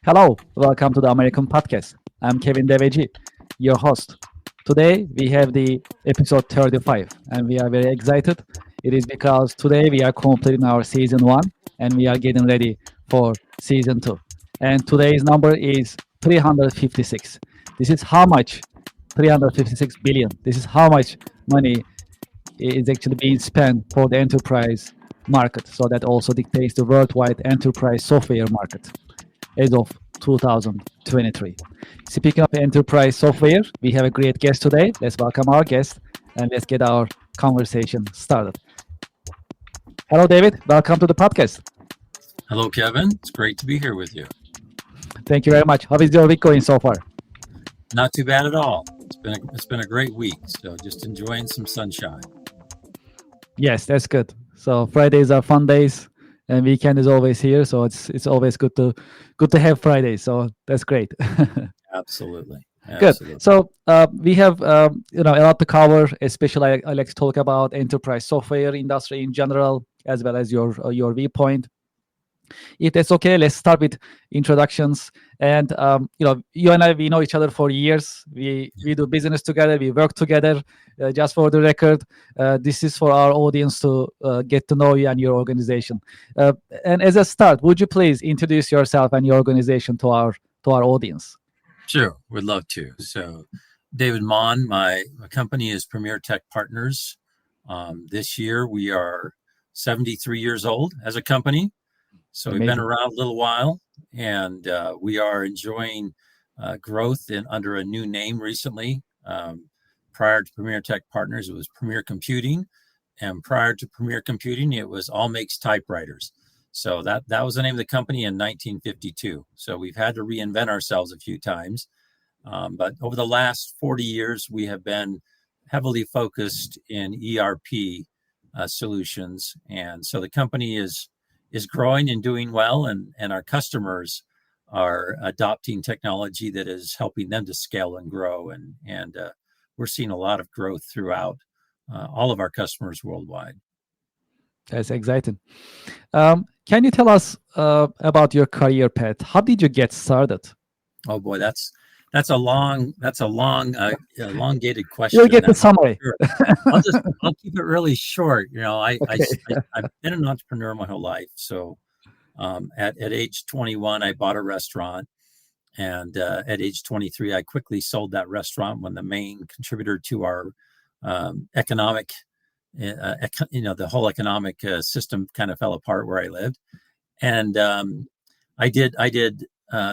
Hello, welcome to the American Podcast. I'm Kevin Deveci, your host. Today we have the episode 35 and we are very excited. It is because today we are completing our season 1 and we are getting ready for season 2. And today's number is 356. This is how much 356 billion. This is how much money is actually being spent for the enterprise market. So that also dictates the worldwide enterprise software market as of 2023. Speaking of enterprise software, we have a great guest today. Let's welcome our guest and let's get our conversation started. Hello, David. Welcome to the podcast. Hello, Kevin. It's great to be here with you. Thank you very much. How is your week going so far? Not too bad at all. It's been a great week. So just enjoying some sunshine. Yes, that's good. So Fridays are fun days, and weekend is always here. So it's always good to have Fridays. So that's great. Absolutely. Good. Absolutely. So we have a lot to cover. Especially, I like to talk about enterprise software industry in general, as well as your viewpoint. If that's okay, let's start with introductions. And you and I, we know each other for years. We do business together. We work together. Just for the record, this is for our audience to get to know you and your organization. And as a start, would you please introduce yourself and your organization to our audience? Sure. Would love to. So David Mon, my company is Premier Tech Partners. This year we are 73 years old as a company. So we've been around a little while, and we are enjoying growth under a new name recently. Prior to Premier Tech Partners, it was Premier Computing, and prior to Premier Computing, it was All Makes Typewriters. So that was the name of the company in 1952. So we've had to reinvent ourselves a few times, but over the last 40 years, we have been heavily focused in ERP solutions, and so the company is growing and doing well, and our customers are adopting technology that is helping them to scale and grow, and we're seeing a lot of growth throughout all of our customers worldwide. That's exciting. Can you tell us about your career path? How did you get started? Oh boy, that's a long elongated question. You'll get the summary. Sure. I'll keep it really short. I've been an entrepreneur my whole life. So at age 21, I bought a restaurant, and at age 23, I quickly sold that restaurant when the main contributor to our economic, the whole economic system kind of fell apart where I lived, and I did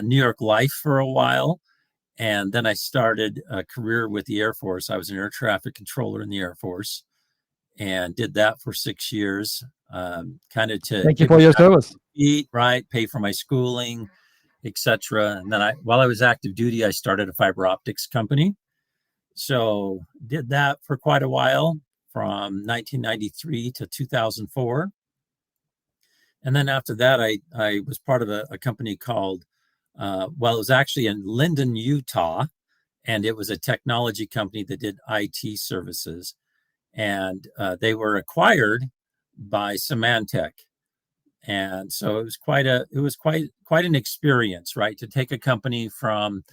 New York Life for a while. And then I started a career with the Air Force. I was an air traffic controller in the Air Force and did that for 6 years, kind of to Thank you for your service. Eat, right, pay for my schooling, etc. And then while I was active duty, I started a fiber optics company. So did that for quite a while, from 1993 to 2004. And then after that, I was part of a company called it was actually in Linden, Utah, and it was a technology company that did IT services, and they were acquired by Symantec, and so it was quite an experience, right, to take a company from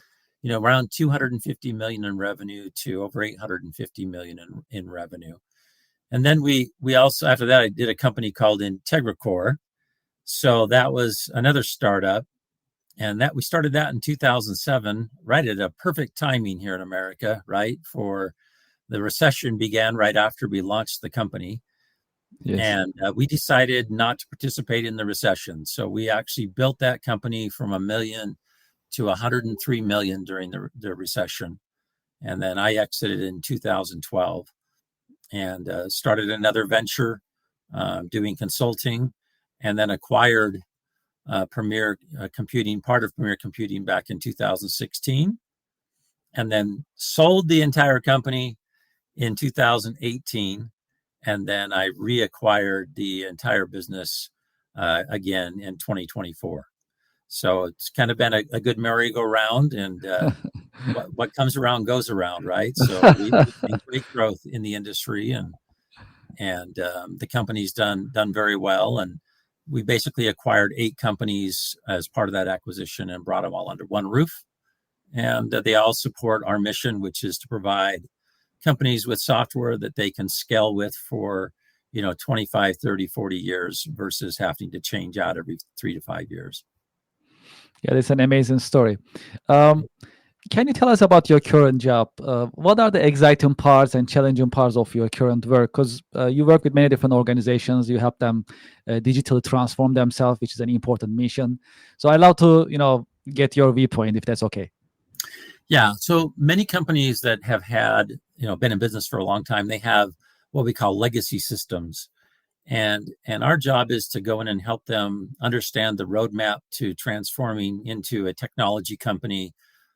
around 250 million in revenue to over 850 million in revenue. And then we also, after that, I did a company called IntegraCore, so that was another startup. And that we started that in 2007, right at a perfect timing here in America, right? For the recession began right after we launched the company. Yes. And we decided not to participate in the recession. So we actually built that company from $1 million to 103 million during the recession. And then I exited in 2012 and started another venture doing consulting, and then acquired Premier Computing, part of Premier Computing, back in 2016, and then sold the entire company in 2018, and then I reacquired the entire business again in 2024. So it's kind of been a good merry-go-round, and what comes around goes around, right? So we've seen great growth in the industry, and the company's done very well, and we basically acquired 8 companies as part of that acquisition and brought them all under one roof. And they all support our mission, which is to provide companies with software that they can scale with for 25, 30, 40 years versus having to change out every 3 to 5 years. Yeah, that's an amazing story. Can you tell us about your current job? What are the exciting parts and challenging parts of your current work? Because you work with many different organizations, you help them digitally transform themselves, which is an important mission. So I'd love to, get your viewpoint, if that's okay. Yeah, so many companies that have had, been in business for a long time, they have what we call legacy systems. And our job is to go in and help them understand the roadmap to transforming into a technology company,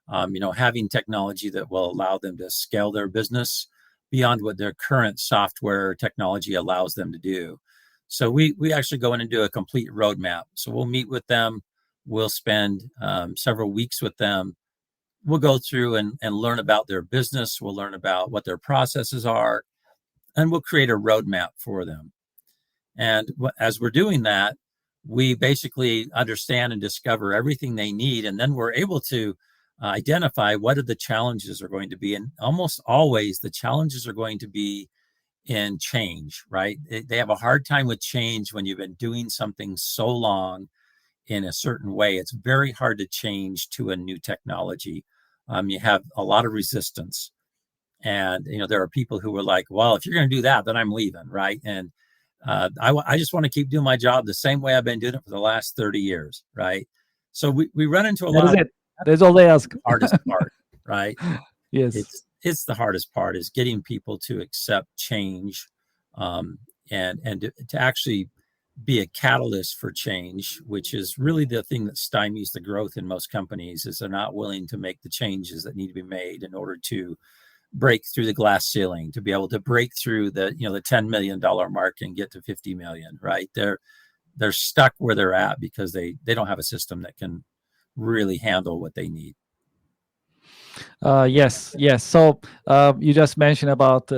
having technology that will allow them to scale their business beyond what their current software technology allows them to do. So we actually go in and do a complete roadmap. So we'll meet with them. We'll spend several weeks with them. We'll go through and learn about their business. We'll learn about what their processes are, and we'll create a roadmap for them. And as we're doing that, we basically understand and discover everything they need. And then we're able to identify what are the challenges are going to be. And almost always the challenges are going to be in change, right? They have a hard time with change when you've been doing something so long in a certain way. It's very hard to change to a new technology. You have a lot of resistance. And, there are people who are like, well, if you're going to do that, then I'm leaving, right? And I just want to keep doing my job the same way I've been doing it for the last 30 years, right? So we run into a lot of That's all they ask. hardest part, right? Yes. It's the hardest part is getting people to accept change, and to actually be a catalyst for change, which is really the thing that stymies the growth in most companies, is they're not willing to make the changes that need to be made in order to break through the glass ceiling, to be able to break through the $10 million mark and get to 50 million, right? They're stuck where they're at because they don't have a system that can really handle what they need. Yes. So you just mentioned about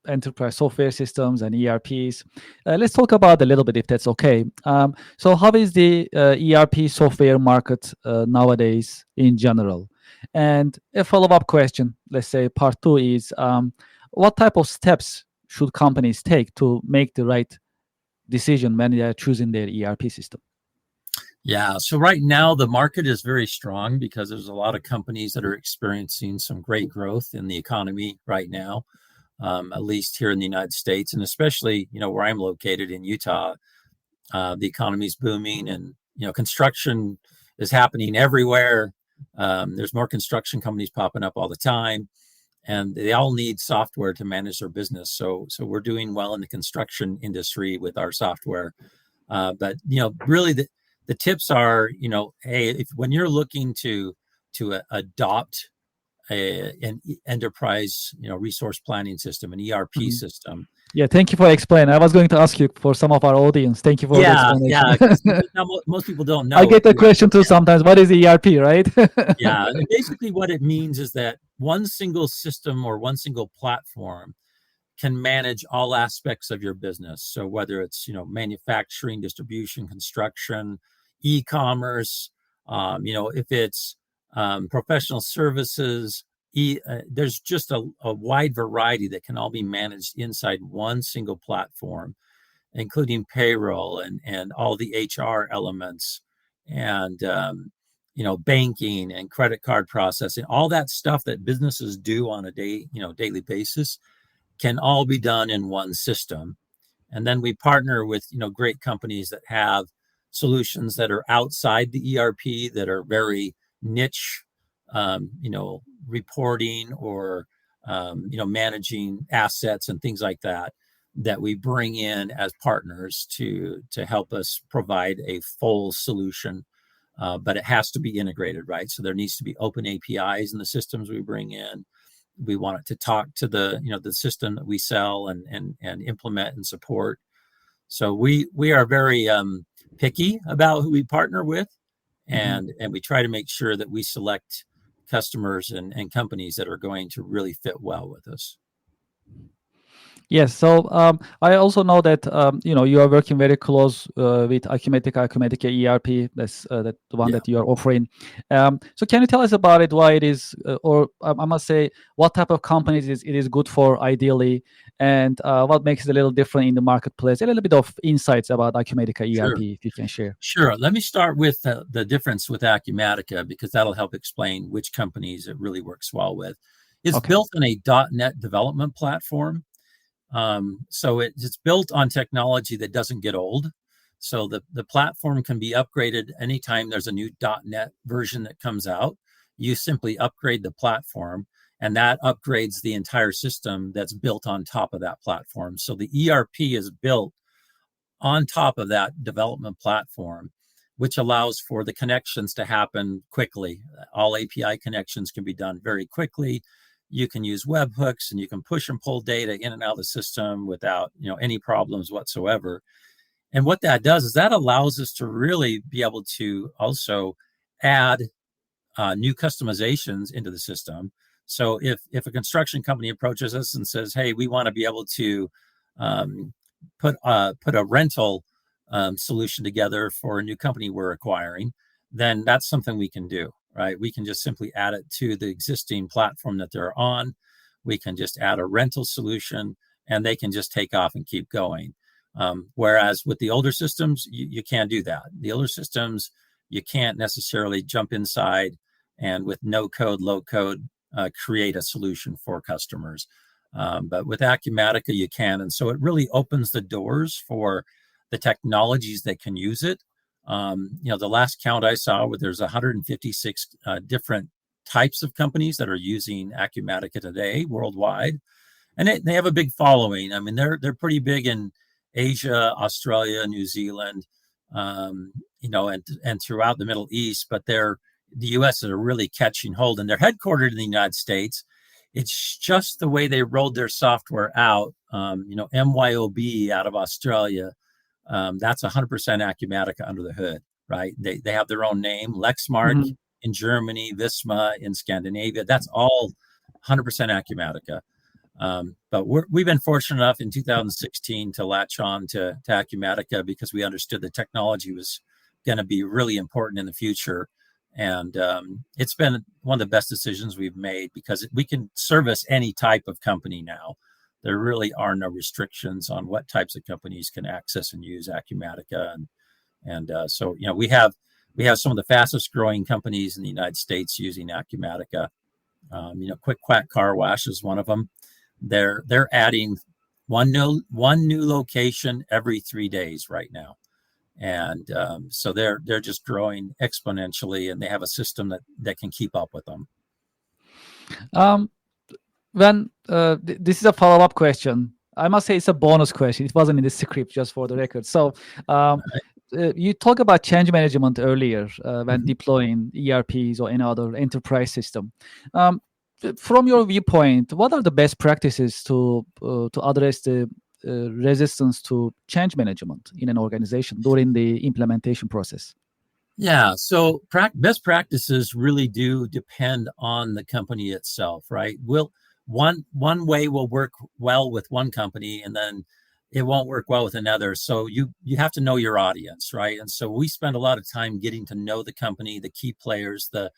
enterprise software systems and ERPs. Let's talk about a little bit, if that's okay. So how is the ERP software market nowadays in general? And a follow-up question, let's say part 2 is, what type of steps should companies take to make the right decision when they are choosing their ERP system? Yeah, so right now the market is very strong because there's a lot of companies that are experiencing some great growth in the economy right now, at least here in the United States, and especially where I'm located in Utah. The economy is booming, and construction is happening everywhere. There's more construction companies popping up all the time, and they all need software to manage their business. So we're doing well in the construction industry with our software. But really the tips are, hey, when you're looking to adopt an enterprise, resource planning system, an ERP system. Yeah, thank you for explaining. I was going to ask you for some of our audience. Thank you for the explanation. Yeah, because most people don't know. I get the question too sometimes. What is ERP, right? Yeah, and basically what it means is that one single system or one single platform can manage all aspects of your business. So whether it's manufacturing, distribution, construction, e-commerce, if it's professional services, there's just a wide variety that can all be managed inside one single platform, including payroll and all the HR elements, and banking and credit card processing. All that stuff that businesses do on a daily basis can all be done in one system. And then we partner with great companies that have solutions that are outside the ERP, that are very niche, reporting or managing assets and things like that we bring in as partners to help us provide a full solution. But it has to be integrated, right? So there needs to be open APIs in the systems we bring in. We want it to talk to the system that we sell and implement and support. So we are very picky about who we partner with, and we try to make sure that we select customers and companies that are going to really fit well with us. Yes. So I also know that you are working very close with Acumatica ERP. That's that the one Yeah. that you are offering. So can you tell us about it? Why it is, or I must say, what type of companies it is good for ideally, and what makes it a little different in the marketplace? A little bit of insights about Acumatica Sure. ERP, if you can share. Sure. Let me start with the difference with Acumatica because that'll help explain which companies it really works well with. It's Okay. built on a .NET development platform. So it's built on technology that doesn't get old. So the platform can be upgraded anytime there's a new .NET version that comes out. You simply upgrade the platform, and that upgrades the entire system that's built on top of that platform. So the ERP is built on top of that development platform, which allows for the connections to happen quickly. All API connections can be done very quickly. You can use webhooks and you can push and pull data in and out of the system without any problems whatsoever. And what that does is that allows us to really be able to also add new customizations into the system. So if a construction company approaches us and says, "Hey, we want to be able to um, put a rental solution together for a new company we're acquiring," then that's something we can do, right? We can just simply add it to the existing platform that they're on. We can just add a rental solution, and they can just take off and keep going. Whereas with the older systems, you can't do that. The older systems, you can't necessarily jump inside and with no code, low code, create a solution for customers. But with Acumatica, you can. And so it really opens the doors for the technologies that can use it. The last count I saw, where there's 156 different types of companies that are using Acumatica today worldwide, and they have a big following. I mean, they're pretty big in Asia, Australia, New Zealand, and throughout the Middle East. But the U.S. are really catching hold, and they're headquartered in the United States. It's just the way they rolled their software out. MYOB out of Australia, that's 100% Acumatica under the hood, right? They have their own name, Lexmark Mhm. in Germany, Visma in Scandinavia. That's all 100% Acumatica. But we've been fortunate enough in 2016 to latch on to Acumatica because we understood the technology was going to be really important in the future. And it's been one of the best decisions we've made because we can service any type of company now. There really are no restrictions on what types of companies can access and use Acumatica. So we have some of the fastest growing companies in the United States using Acumatica. Quick Quack Car Wash is one of them. They're adding one new location every 3 days right now, and so they're just growing exponentially, and they have a system that can keep up with them. Um, when this is a follow-up question. I must say it's a bonus question. It wasn't in the script, just for the record. So you talk about change management earlier when Mhm. deploying ERPs or any other enterprise system. Um, from your viewpoint, what are the best practices to address the resistance to change management in an organization during the implementation process? Yeah, so best practices really do depend on the company itself, right? One way will work well with one company, and then it won't work well with another. So you have to know your audience, right? And so we spend a lot of time getting to know the company, the key players, the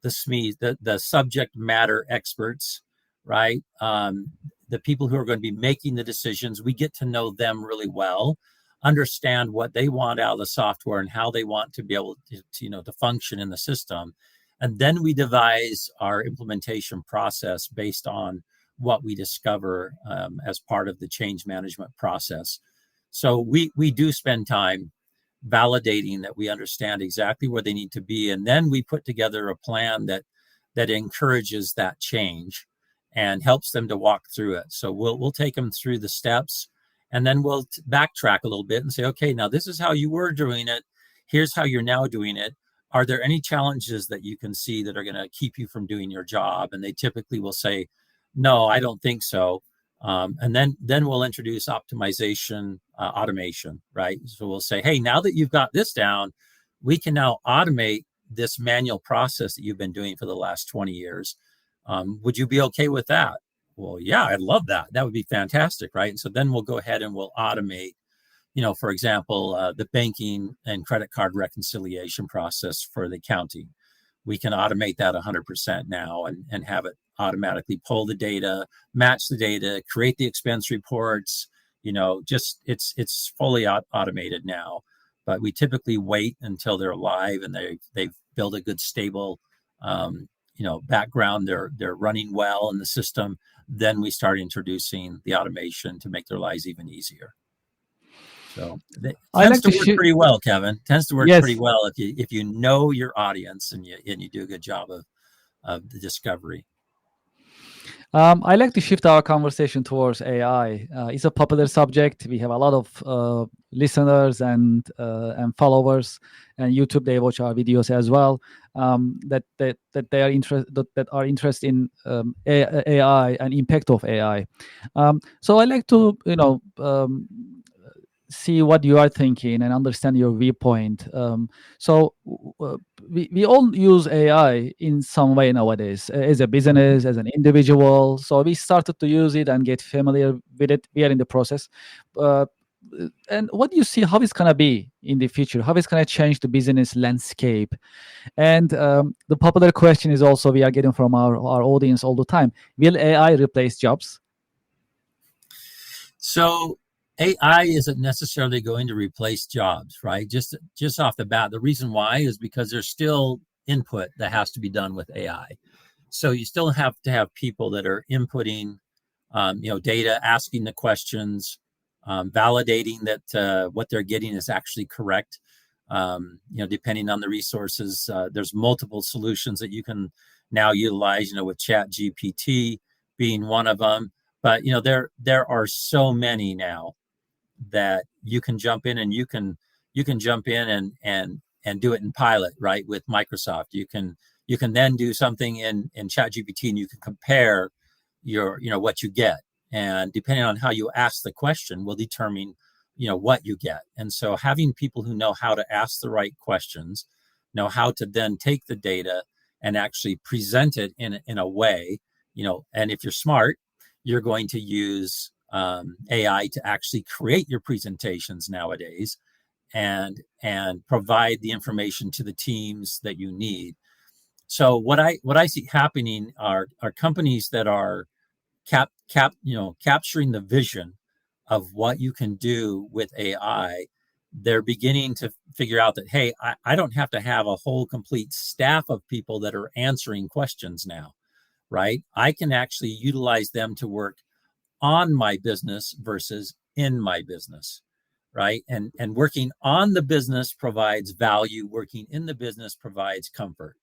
SMEs, the subject matter experts, right? The people who are going to be making the decisions. We get to know them really well, understand what they want out of the software and how they want to be able to function in the system, and then we devise our implementation process based on what we discover as part of the change management process. So we do spend time validating that we understand exactly where they need to be, and then we put together a plan that encourages that change and helps them to walk through it. So we'll take them through the steps, and then we'll backtrack a little bit and say, okay, now this is how you were doing it. Here's how you're now doing it. Are there any challenges that you can see that are going to keep you from doing your job? And they typically will say, no, I don't think so. And then we'll introduce optimization, automation, right? So we'll say, hey, now that you've got this down, we can now automate this manual process that you've been doing for the last 20 years. Would you be okay with that? well, yeah, I'd love that. That would be fantastic, right? And so then we'll go ahead and we'll automate, for example, the banking and credit card reconciliation process for the county. We can automate that 100% now and have it automatically pull the data, match the data, create the expense reports. Just it's fully automated now. But we typically wait until they're live and they've built a good stable background. They're running well in the system. Then we start introducing the automation to make their lives even easier. So it I tends like to to work pretty well, Kevin. Tends to work pretty Yes. well if you know your audience and you do a good job of the discovery. I like to shift our conversation towards AI. It's a popular subject. We have a lot of listeners and followers, and YouTube. They watch our videos as well. That they are interested in AI and impact of AI. So I like to see what you are thinking and understand your viewpoint. So we all use AI in some way nowadays, as a business, as an individual. So we started to use it and get familiar with it. We are in the process. Uh, and what do you see how it's going to be in the future? How it's going to change the business landscape? And the popular question is also we are getting from our audience all the time. Will AI replace jobs? So AI isn't necessarily going to replace jobs, right? Just off the bat, the reason why is because there's still input that has to be done with AI. So you still have to have people that are inputting, data, asking the questions, validating that what they're getting is actually correct. Depending on the resources, there's multiple solutions that you can now utilize. With Chat GPT being one of them, but there are so many now that you can jump in and you can jump in and do it in pilot, right? With Microsoft, you can then do something in ChatGPT and you can compare what you get, and depending on how you ask the question will determine what you get. And so having people who know how to ask the right questions, know how to then take the data and actually present it in a way, and if you're smart, you're going to use AI to actually create your presentations nowadays and provide the information to the teams that you need. So what I see happening are companies that are capturing the vision of what you can do with AI. They're beginning to figure out that, hey, I don't have to have a whole complete staff of people that are answering questions now, right? I can actually utilize them to work on my business versus in my business, right? And working on the business provides value. Working in the business provides comfort.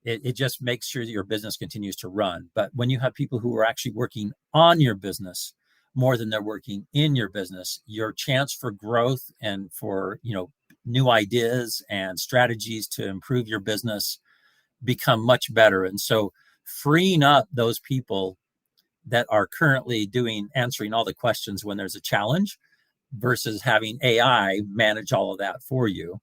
It just makes sure that your business continues to run. But when you have people who are actually working on your business more than they're working in your business, your chance for growth and for new ideas and strategies to improve your business become much better. And so freeing up those people that are currently answering all the questions when there's a challenge versus having AI manage all of that for you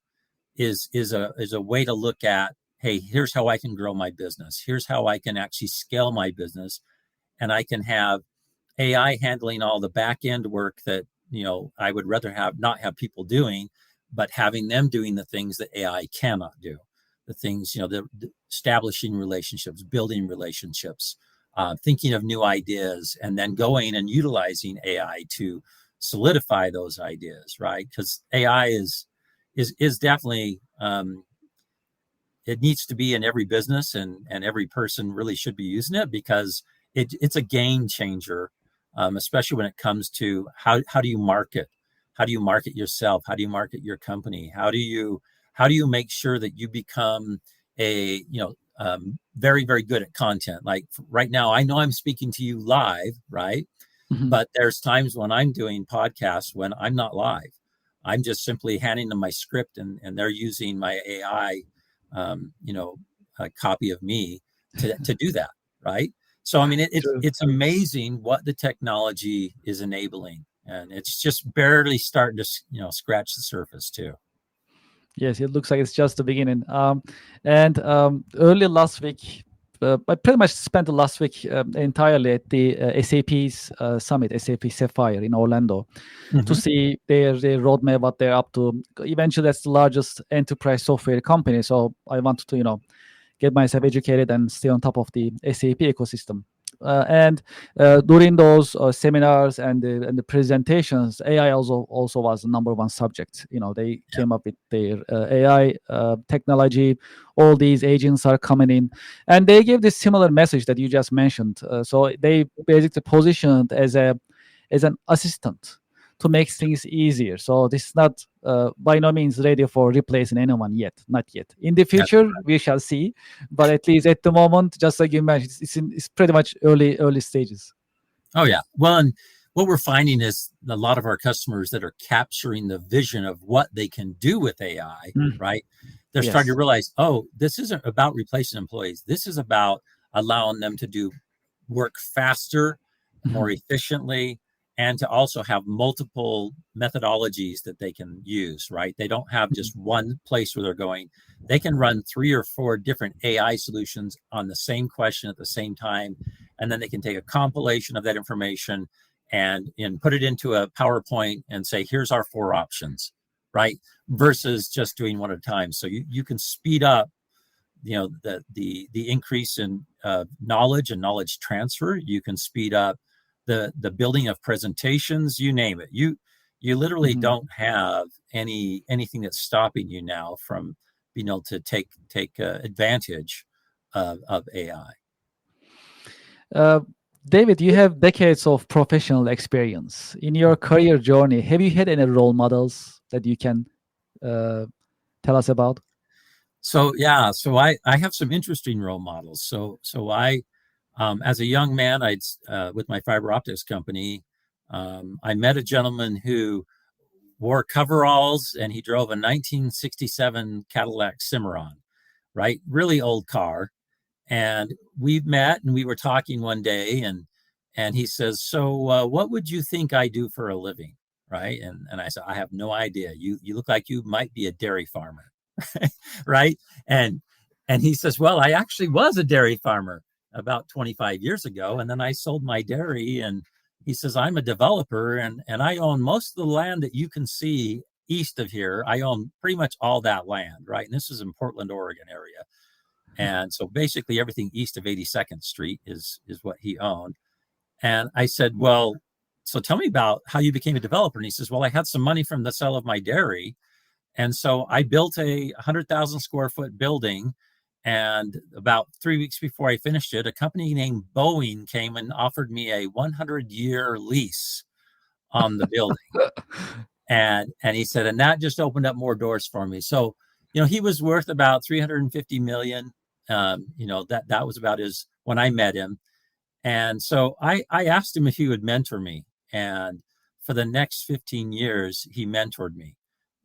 is a way to look at, hey, here's how I can grow my business. Here's how I can actually scale my business. And I can have AI handling all the back end work that, I would rather not have people doing, but having them doing the things that AI cannot do. The things, the establishing relationships, building relationships, thinking of new ideas, and then going and utilizing AI to solidify those ideas, right? Because AI is definitely it needs to be in every business, and every person really should be using it because it's a game changer, especially when it comes to how do you market yourself, how do you market your company, how do you make sure that you become a very, very good at content. Like right now, I know I'm speaking to you live, right? Mhm. But there's times when I'm doing podcasts when I'm not live. I'm just simply handing them my script, and they're using my AI, a copy of me to do that, right? So I mean, True. it's amazing what the technology is enabling, and it's just barely starting to scratch the surface too. Yes, it looks like it's just the beginning. And early last week, I pretty much spent the last week entirely at the SAP's summit, SAP Sapphire in Orlando, to Mhm. see their roadmap, what they're up to. Eventually, that's the largest enterprise software company, so I wanted to, get myself educated and stay on top of the SAP ecosystem. And during those seminars and the presentations, AI also was the number one subject. They Yeah. came up with their AI technology. All these agents are coming in, and they gave this similar message that you just mentioned. So they basically positioned as an assistant to make things easier. So this is not by no means ready for replacing anyone yet, not yet. In the That's future, we shall see, but at least at the moment, just like you mentioned, it's pretty much early stages. Oh yeah. Well, and what we're finding is a lot of our customers that are capturing the vision of what they can do with AI, Mm, right? They're starting to yes. realize, oh, this isn't about replacing employees. This is about allowing them to do work faster, more Mhm. efficiently, and to also have multiple methodologies that they can use, right? They don't have Mhm. just one place where they're going. They can run 3 or 4 different AI solutions on the same question at the same time, and then they can take a compilation of that information and put it into a PowerPoint and say, here's our 4 options, right? Versus just doing one at a time. So you can speed up, the increase in knowledge and knowledge transfer. You can speed up the building of presentations, you name it. You literally Mhm. don't have anything that's stopping you now from being able to take advantage of AI. Uh, David, you have decades of professional experience. In your career journey, have you had any role models that you can uh, tell us about? So yeah, so I have some interesting role models. So I, as a young man, I'd with my fiber optics company, I met a gentleman who wore coveralls and he drove a 1967 Cadillac Cimarron, right? Really old car. And we met and we were talking one day, and he says, "So, what would you think I do for a living?" Right? And I said, "I have no idea. You look like you might be a dairy farmer." Right? And and he says, "Well, I actually was a dairy farmer about 25 years ago, and then I sold my dairy." And he says, "I'm a developer, and I own most of the land that you can see east of here. I own pretty much all that land, right? And this is in Portland, Oregon area. And so basically everything east of 82nd Street is what he owned." And I said, "Well, so tell me about how you became a developer." And he says, "Well, I had some money from the sale of my dairy, and so I built a 100,000 square foot building. And about 3 weeks before I finished it, a company named Boeing came and offered me a 100-year lease on the building." And he said, and that just opened up more doors for me. So, he was worth about 350 million. That was about his when I met him. And so I asked him if he would mentor me. And for the next 15 years, he mentored me.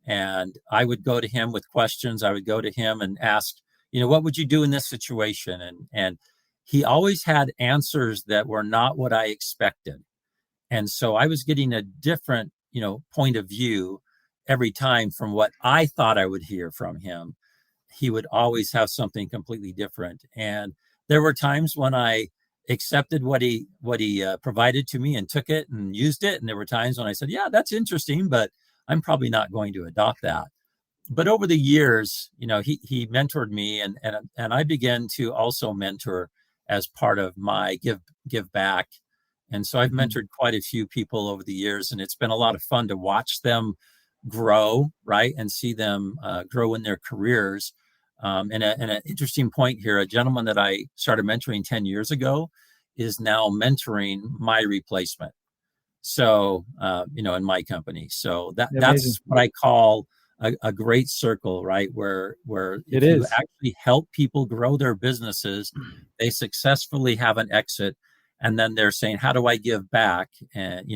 And I would go to him with questions. I would go to him and ask, what would you do in this situation? And he always had answers that were not what I expected. And so I was getting a different, point of view every time from what I thought I would hear from him. He would always have something completely different. And there were times when I accepted what he provided to me and took it and used it. And there were times when I said, "Yeah, that's interesting, but I'm probably not going to adopt that." But over the years, he mentored me, and I began to also mentor as part of my give back. And so I've Mhm. mentored quite a few people over the years, and it's been a lot of fun to watch them grow, right, and see them grow in their careers. And an interesting point here: a gentleman that I started mentoring 10 years ago is now mentoring my replacement. So, in my company. So Amazing. that's what I call a great circle, right? Where It if you is. actually help people grow their businesses, they successfully have an exit, and then they're saying, "How do I give back?" And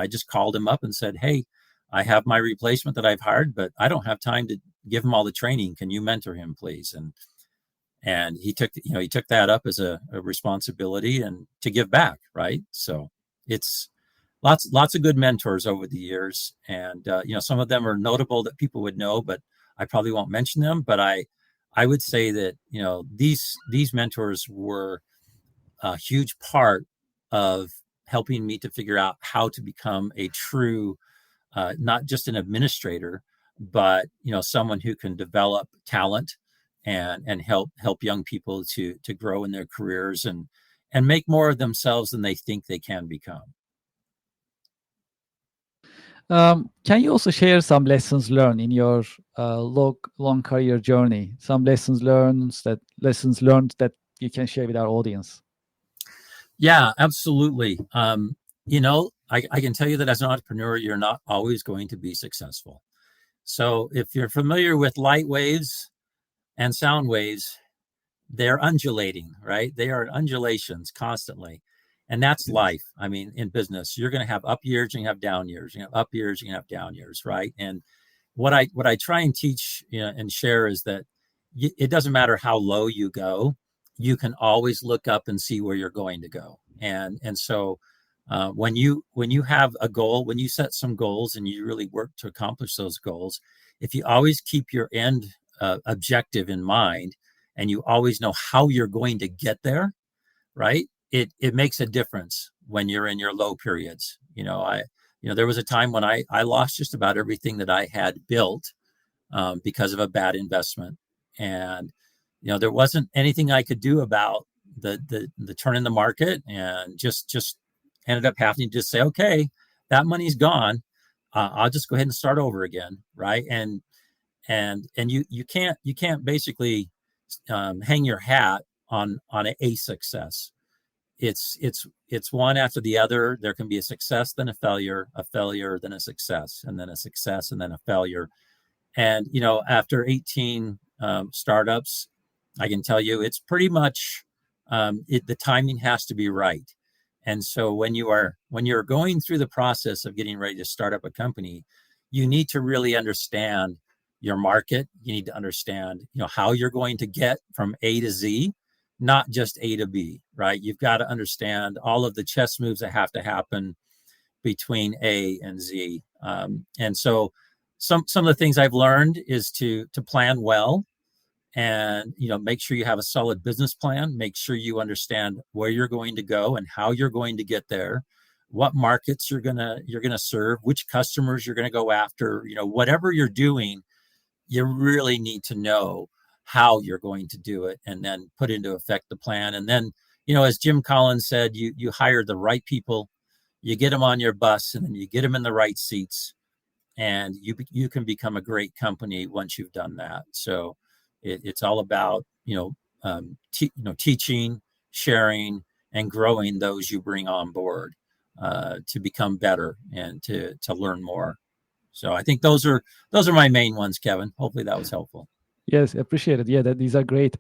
I just called him up and said, "Hey, I have my replacement that I've hired, but I don't have time to give him all the training. Can you mentor him, please?" And he took that up as a responsibility and to give back, right? So it's lots of good mentors over the years, and some of them are notable that people would know, but I probably won't mention them. But I would say that, these mentors were a huge part of helping me to figure out how to become a true, not just an administrator, but someone who can develop talent and help young people to grow in their careers and make more of themselves than they think they can become. Can you also share some lessons learned in your long career journey? Some lessons learned that you can share with our audience. Yeah, absolutely. I can tell you that as an entrepreneur, you're not always going to be successful. So if you're familiar with light waves and sound waves, they're undulating, right? They are undulations constantly. And that's Yes. life. I mean, in business, you're going to have up years, you have down years, you have up years, you have down years, right? And what I try and teach, and share is that it doesn't matter how low you go, you can always look up and see where you're going to go. And so when you have a goal, when you set some goals and you really work to accomplish those goals, if you always keep your end objective in mind, and you always know how you're going to get there, right? It makes a difference when you're in your low periods. There was a time when I lost just about everything that I had built because of a bad investment, and there wasn't anything I could do about the turn in the market, and just ended up having to just say, okay, that money's gone. I'll just go ahead and start over again, right? And you can't basically hang your hat on a success. It's one after the other. There can be a success, then a failure, then a success, and then a success, and then a failure. And after 18 startups, I can tell you it's pretty much the timing has to be right. And so when you're going through the process of getting ready to start up a company, you need to really understand your market. You need to understand how you're going to get from A to Z, not just A to B, right? You've got to understand all of the chess moves that have to happen between A and Z. And so some of the things I've learned is to plan well, and make sure you have a solid business plan. Make sure you understand where you're going to go and how you're going to get there, what markets you're gonna serve, which customers you're gonna go after. Whatever you're doing, you really need to know how you're going to do it, and then put into effect the plan. And then as Jim Collins said, you hire the right people, you get them on your bus, and then you get them in the right seats, and you can become a great company once you've done that. So it's all about teaching, sharing, and growing those you bring on board to become better and to learn more. So I think those are my main ones, Kevin. Hopefully that was helpful. Yes, appreciate it. Yeah, these are great.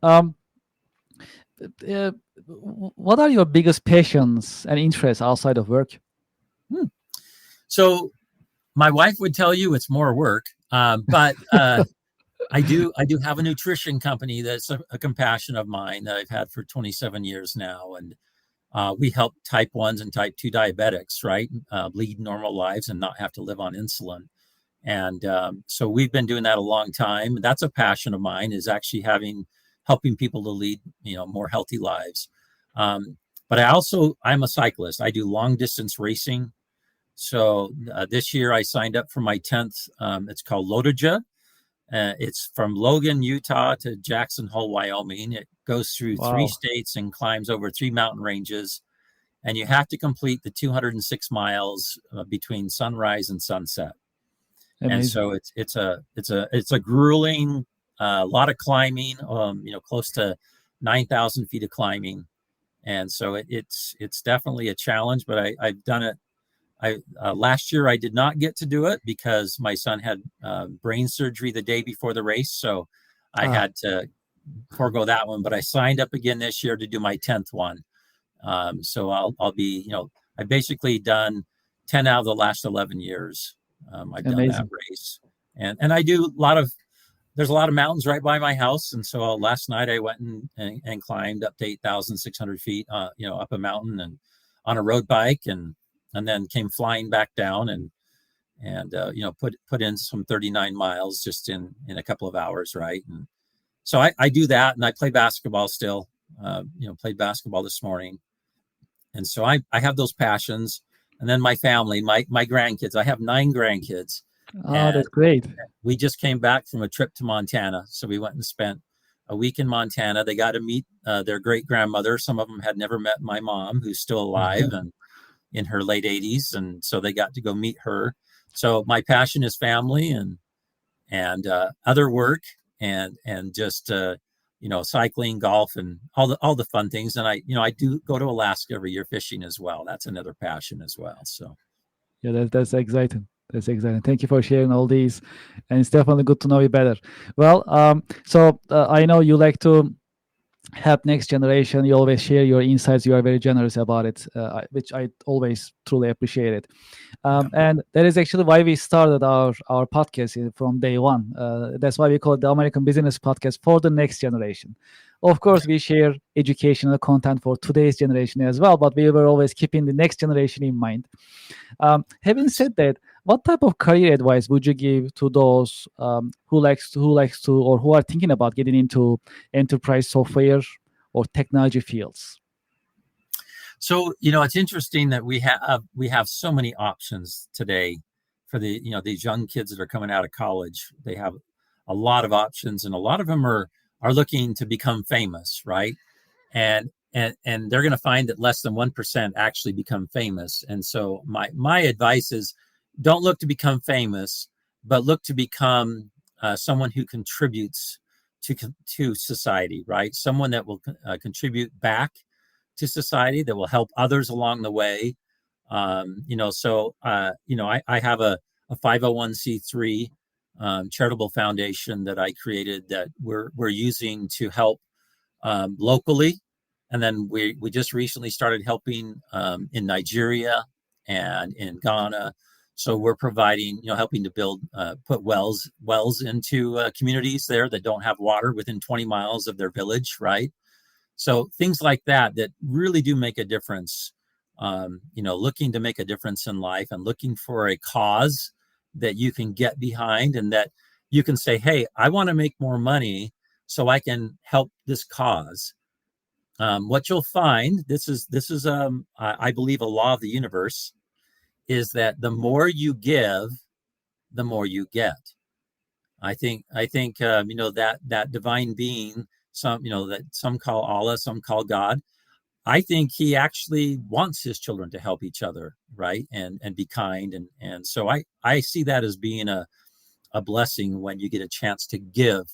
Um, uh, what are your biggest passions and interests outside of work? So my wife would tell you it's more work, but I do have a nutrition company that's a compassion of mine that I've had for 27 years now, and we help type 1s and type 2 diabetics, right, lead normal lives and not have to live on insulin. And so we've been doing that a long time. That's a passion of mine, is actually helping people to lead more healthy lives. But I'm a cyclist. I do long distance racing. So this year I signed up for my 10th. It's called Lotoja. It's from Logan, Utah to Jackson Hole, Wyoming. It goes through 3 Wow, states and climbs over 3 mountain ranges. And you have to complete the 206 miles between sunrise and sunset. And amazing. so it's a grueling, lot of climbing, close to 9,000 feet of climbing. And so it's definitely a challenge, but I've done it. Last year I did not get to do it because my son had brain surgery the day before the race, so I Ah, had to forego that one. But I signed up again this year to do my 10th one. So I'll be, I've basically done 10 out of the last 11 years. I've done that amazing. race, and I do there's a lot of mountains right by my house. And so last night I went and climbed up to 8,600 feet, up a mountain and on a road bike, and then came flying back down and put in some 39 miles just in a couple of hours, right? So I do that, and I play basketball still. Played basketball this morning, and so I have those passions. And then my family, my grandkids. I have 9 grandkids, Oh, and that's great. we just came back from a trip to Montana. So we went and spent a week in Montana. They got to meet their great grandmother. Some of them had never met my mom, who's still alive and in her late 80s, and so they got to go meet her. So my passion is family and other work and just cycling, golf, and all the fun things. And I do go to Alaska every year fishing as well. That's another passion as well. So Yeah, that's exciting. That's exciting. Thank you for sharing all these, and it's definitely good to know you better. Well, so I know you like to help next generation. You always share your insights. You are very generous about it, which I always truly appreciate it. yeah. And that is actually why we started our podcast from day one. That's why we call it the American Business Podcast for the next generation. Of course, we share educational content for today's generation as well, but we were always keeping the next generation in mind. Having said that, what type of career advice would you give to those who likes to or who are thinking about getting into enterprise software or technology fields? So it's interesting that we have so many options today for these young kids that are coming out of college. They have a lot of options, and a lot of them are looking to become famous, right? And they're going to find that less than 1% actually become famous. And so my advice is, don't look to become famous, but look to become someone who contributes to society, right? Someone that will contribute back to society, that will help others along the way. I have a 501c3 charitable foundation that I created that we're using to help locally. And then we just recently started helping in Nigeria and in Ghana. So we're providing, helping to build, put wells into communities there that don't have water within 20 miles of their village, right? So things like that really do make a difference. Looking to make a difference in life and looking for a cause that you can get behind and that you can say, hey, I want to make more money so I can help this cause. What you'll find, this is I believe a law of the universe, is that the more you give, the more you get. I think that divine being, that some call Allah, some call God. I think he actually wants his children to help each other, right, and be kind, and so I see that as being a blessing when you get a chance to give,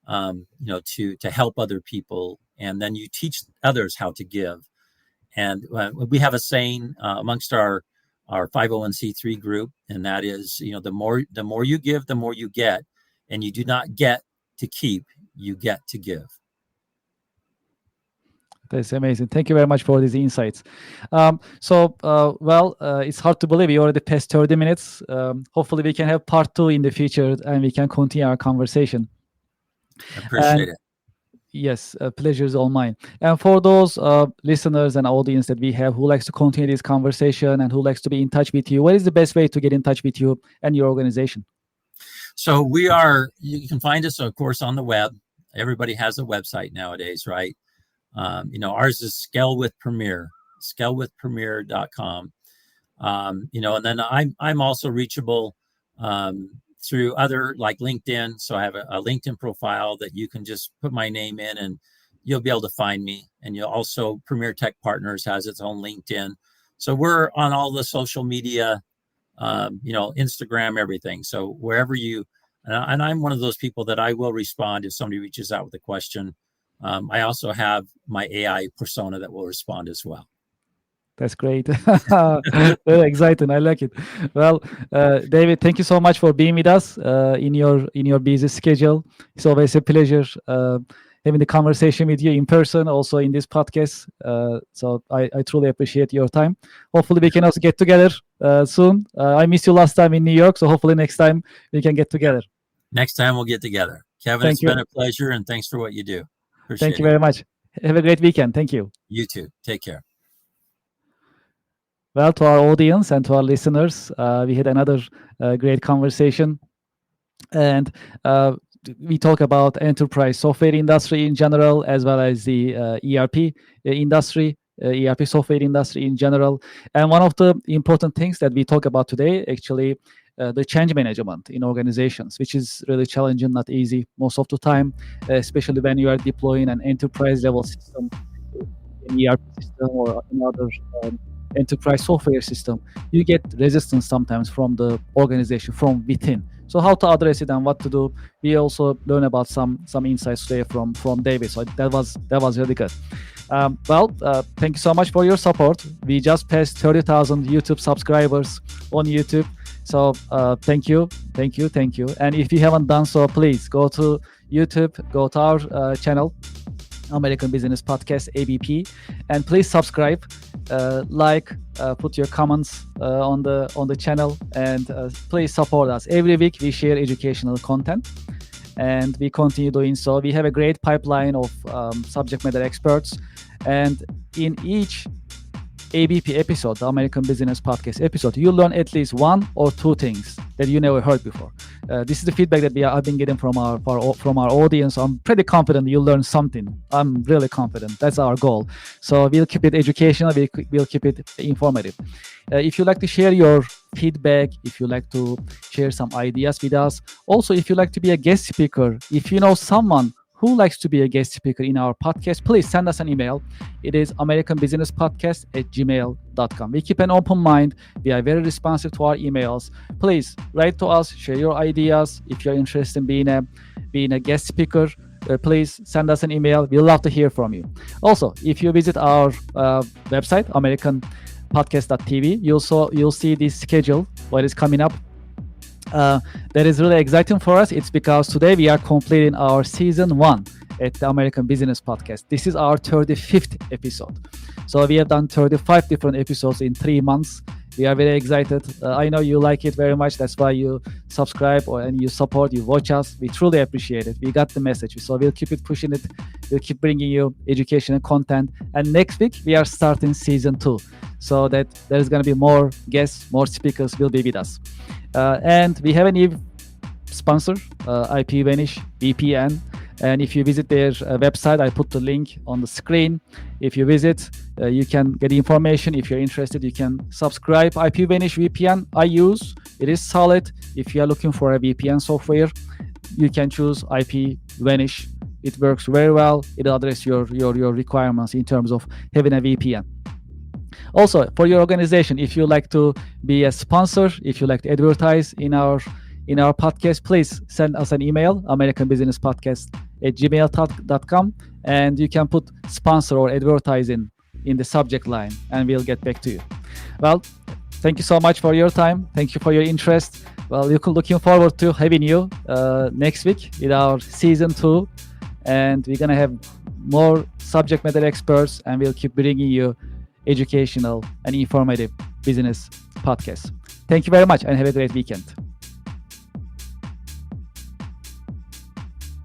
to help other people, and then you teach others how to give. And we have a saying amongst our 501c3 group, and that is, the more you give, the more you get, and you do not get to keep, you get to give. That's amazing. Thank you very much for these insights. It's hard to believe we already passed 30 minutes. Hopefully, we can have part 2 in the future and we can continue our conversation. I appreciate it. Yes, pleasure is all mine. And for those listeners and audience that we have who likes to continue this conversation and who likes to be in touch with you, what is the best way to get in touch with you and your organization? So you can find us, of course, on the web. Everybody has a website nowadays, right? Ours is scalewithpremier.com. And then I'm also reachable through other, like LinkedIn. So I have a LinkedIn profile that you can just put my name in and you'll be able to find me. And you'll also, Premier Tech Partners has its own LinkedIn. So we're on all the social media, Instagram, everything. So wherever and I'm one of those people that I will respond if somebody reaches out with a question. I also have my AI persona that will respond as well. That's great. Very exciting. I like it. Well, David, thank you so much for being with us in your busy schedule. It's always a pleasure having the conversation with you in person, also in this podcast. So I truly appreciate your time. Hopefully, we can also get together soon. I missed you last time in New York, so hopefully next time we can get together. Next time we'll get together. Kevin, it's been a pleasure, and thanks for what you do. Appreciate Thank you very much. Have a great weekend. Thank you. You too. Take care. Well, to our audience and to our listeners, we had another great conversation. And we talk about enterprise software industry in general, as well as the ERP industry, ERP software industry in general. And one of the important things that we talk about today, actually, the change management in organizations, which is really challenging, not easy most of the time, especially when you are deploying an enterprise level system, an ERP system or another enterprise software system. You get resistance sometimes from the organization, from within. So how to address it and what to do. We also learn about some insights today from David. So that was really good. Thank you so much for your support. We just passed 30,000 YouTube subscribers on YouTube. So thank you. And if you haven't done so, please go to YouTube, go to our channel, American Business Podcast, ABP, and please subscribe, like, put your comments on the channel, and please support us. Every week we share educational content, and we continue doing so. We have a great pipeline of subject matter experts, and in each ABP episode, the American Business Podcast episode, you'll learn at least one or two things that you never heard before. This is the feedback that I've been getting from our audience. I'm pretty confident you'll learn something. I'm really confident. That's our goal. So we'll keep it educational. We'll keep it informative. If you like to share your feedback, if you like to share some ideas with us, also if you like to be a guest speaker, if you know someone who likes to be a guest speaker in our podcast, please send us an email. It is americanbusinesspodcast@gmail.com. We keep an open mind. We are very responsive to our emails. Please write to us, share your ideas. If you're interested in being a guest speaker, please send us an email. We'd love to hear from you. Also, if you visit our website, americanpodcast.tv, you'll see the schedule, what is coming up. That is really exciting for us. It's because today we are completing our season 1 at the American Business Podcast. This is our 35th episode. So we have done 35 different episodes in 3 months. We are very excited. I know you like it very much. That's why you subscribe and you support, you watch us. We truly appreciate it. We got the message. So we'll keep it pushing it. We'll keep bringing you educational content. And next week, we are starting season 2. So that there is going to be more guests, more speakers will be with us. And we have a new sponsor, IP Vanish VPN. And if you visit their website, I put the link on the screen. If you visit, you can get information. If you're interested, you can subscribe. IP Vanish VPN I use. It is solid. If you are looking for a VPN software, you can choose IP Vanish. It works very well. It addresses your requirements in terms of having a VPN. Also, for your organization, if you like to be a sponsor, if you like to advertise in our podcast, please send us an email, americanbusinesspodcast@gmail.com, and you can put sponsor or advertising in the subject line, and we'll get back to you. Well, thank you so much for your time. Thank you for your interest. Well, looking forward to having you next week with our season 2, and we're going to have more subject matter experts, and we'll keep bringing you educational and informative business podcasts. Thank you very much and have a great weekend.